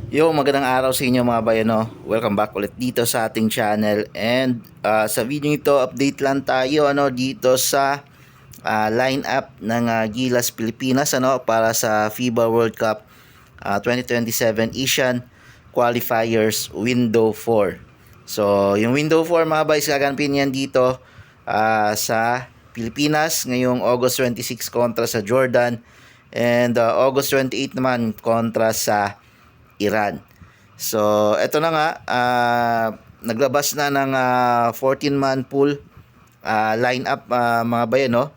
Yo, magandang araw sa inyo mga bayano. Welcome back ulit dito sa ating channel. And sa video ito, update lang tayo dito sa lineup ng Gilas Pilipinas para sa FIBA World Cup 2027 Asian Qualifiers Window 4. So, yung Window 4 mga boys, gaganapin yan dito sa Pilipinas ngayong August 26 kontra sa Jordan and August 28 naman kontra sa Iran. So, eto na nga, naglabas na ng 14-man pool lineup mga bayan, no?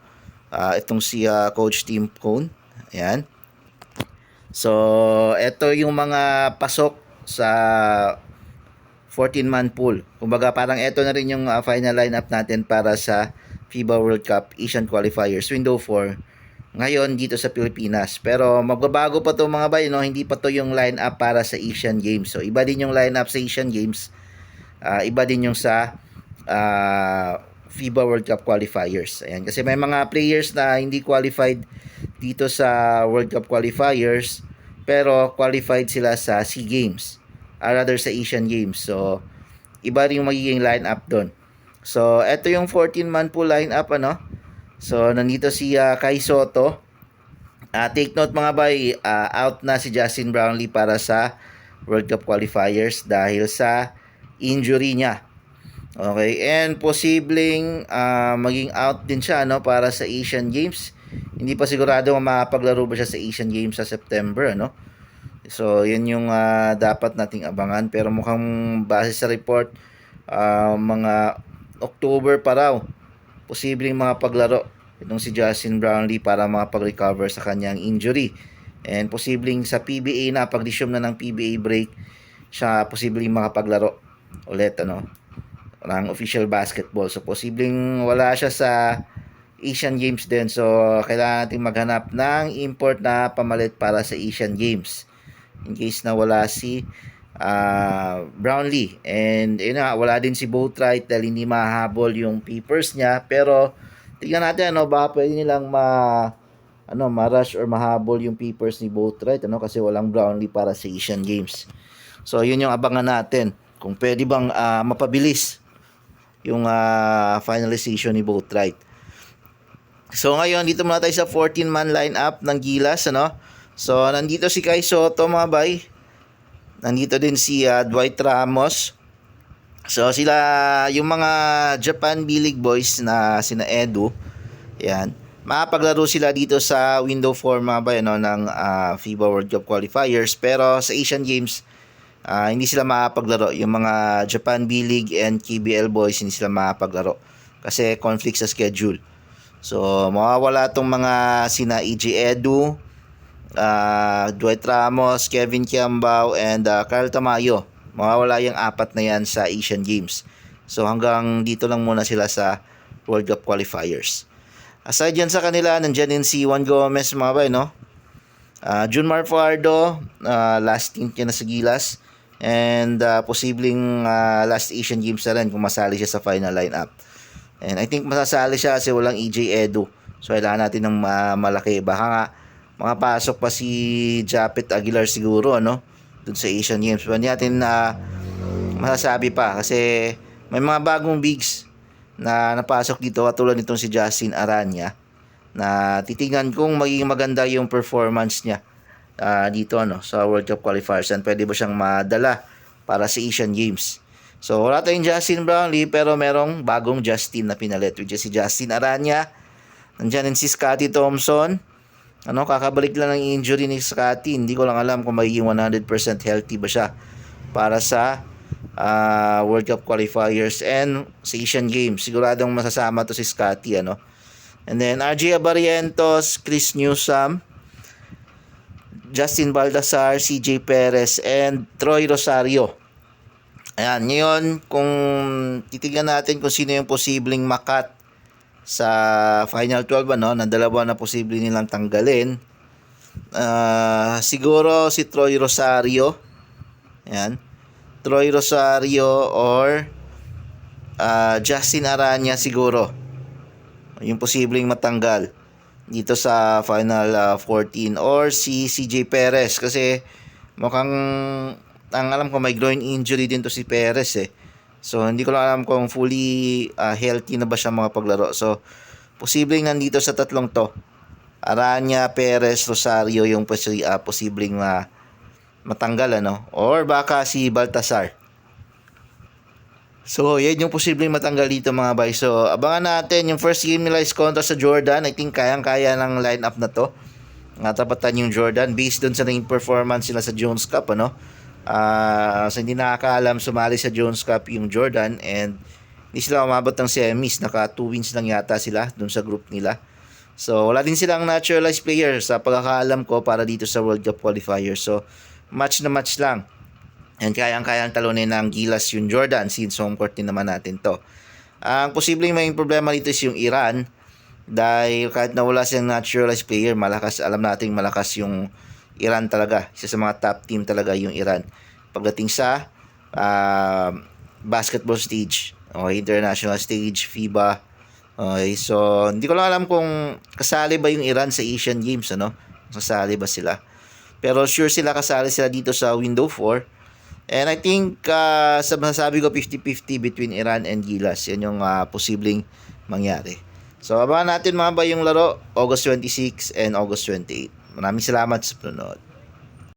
Itong si Coach Tim Cone. Ayan. So, eto yung mga pasok sa 14-man pool. Kumbaga, parang eto na rin yung final lineup natin para sa FIBA World Cup Asian Qualifiers Window 4 ngayon dito sa Pilipinas. Pero magbabago pa to mga bay, no? Hindi pa to yung lineup para sa Asian Games. So iba din yung lineup sa Asian Games. Iba din yung sa FIBA World Cup qualifiers. Ayan, kasi may mga players na hindi qualified dito sa World Cup qualifiers pero qualified sila sa SEA Games. Rather sa Asian Games. So iba rin yung magiging lineup doon. So ito yung 14-man pool lineup So, nandito si Kai Soto. Take note mga bay, out na si Justin Brownlee para sa World Cup qualifiers dahil sa injury niya. Okay, and posibleng maging out din siya para sa Asian Games. Hindi pa sigurado kung makapaglaro ba siya sa Asian Games sa September, So, yan yung dapat nating abangan. Pero mukhang base sa report, mga October pa raw posibleng makapaglaro itong si Justin Brownlee para makapag-recover sa kanyang injury. And posibleng sa PBA na, pag-resume na ng PBA break, siya posibleng makapaglaro ulit ng official basketball. So posibleng wala siya sa Asian Games din. So kailangan natin maghanap ng import na pamalit para sa Asian Games in case na wala si Brownlee. And wala din si Boatwright dahil hindi mahabol yung papers niya. Pero tingnan natin baka pwede nilang ma-rush or mahabol yung papers ni Boatwright kasi walang Brownlee para sa Asian Games. So yun yung abangan natin kung pwede bang mapabilis yung finalization ni Boatwright. So ngayon dito muna tayo sa 14-man lineup ng Gilas So nandito si Kai Soto mga bay. Nandito din si Dwight Ramos. So sila yung mga Japan B-League boys na sina Edu. Yan. Makapaglaro sila dito sa window 4 mga ba ng FIBA World Cup qualifiers, pero sa Asian Games hindi sila makapaglaro. Yung mga Japan B-League and KBL boys hindi sila makapaglaro kasi conflict sa schedule. So mawawala tong mga sina EJ Edu, Dwight Ramos, Kevin Kiambao, and Carl Tamayo. Mawawala yung apat na yan sa Asian Games. So hanggang dito lang muna sila sa World Cup qualifiers. Aside yan sa kanila, nandyan din si Juan Gomez mga bay, Junmar Fajardo, last team niya na sa Gilas. And posibleng last Asian Games na rin kung masali siya sa final lineup. And I think masasali siya kasi walang EJ Edu. So kailangan natin ng malaki. Baka nga makapasok pa si Japet Aguilar siguro dun sa Asian Games. Pero hindi natin masasabi pa kasi may mga bagong bigs na napasok dito katulad nitong si Justin Aranya na titingnan kung magiging maganda yung performance niya dito sa World Cup qualifiers and pwede ba siyang madala para sa Asian Games. So wala tayong Justin Brownlee pero merong bagong Justin na pinalit, which is si Justin Aranya. Nandiyan din si Scottie Thompson. Kakabalik lang ng injury ni Scottie. Hindi ko lang alam kung magiging 100% healthy ba siya para sa World Cup qualifiers and sa Asian Games. Siguradong masasama to si Scottie And then RJ Abarientos, Chris Newsome, Justin Baldassar, CJ Perez, and Troy Rosario. Ayan, ngayon kung titignan natin kung sino yung posibleng makat sa Final 12 na dalawa na posible nilang tanggalin. Siguro si Troy Rosario. Ayan. Troy Rosario or Justin Aranya siguro. Yung posibleng matanggal dito sa Final 14 or si CJ Perez kasi Mukhang, ang alam ko may groin injury din to si Perez eh. So hindi ko lang alam kung fully healthy na ba siya paglaro. So posibleng nandito sa tatlong to, Aranya, Perez, Rosario yung posibleng matanggal ano, or baka si Baltasar. So, yan yung posibleng matanggal dito mga bay. So, abangan natin yung first game nila is kontra sa Jordan. I think kayang-kaya ng lineup na to. Tapatan yung Jordan based dun sa naging performance nila sa Jones Cup, ano. So, hindi nakakaalam sumali sa Jones Cup yung Jordan and hindi sila umabot ng semis. Naka 2 wins lang yata sila dun sa group nila. So, wala din silang naturalized player sa pagkakaalam ko para dito sa World Cup qualifier. So, match na match lang. And kayang-kayang talunin ng Gilas yung Jordan since home court din naman natin to. Ang posibleng may problema dito is yung Iran dahil kahit na wala silang naturalized player, alam nating malakas yung Iran talaga. Isa sa mga top team talaga yung Iran. Pagdating sa basketball stage, okay, international stage, FIBA. Okay, so hindi ko lang alam kung kasali ba yung Iran sa Asian Games, ano? Kasali ba sila? Pero sure kasali sila dito sa window 4. And I think masasabi ko 50-50 between Iran and Gilas. Yan yung posibleng mangyari. So abangan natin mga ba yung laro August 26 and August 28. Maraming salamat sa panonood.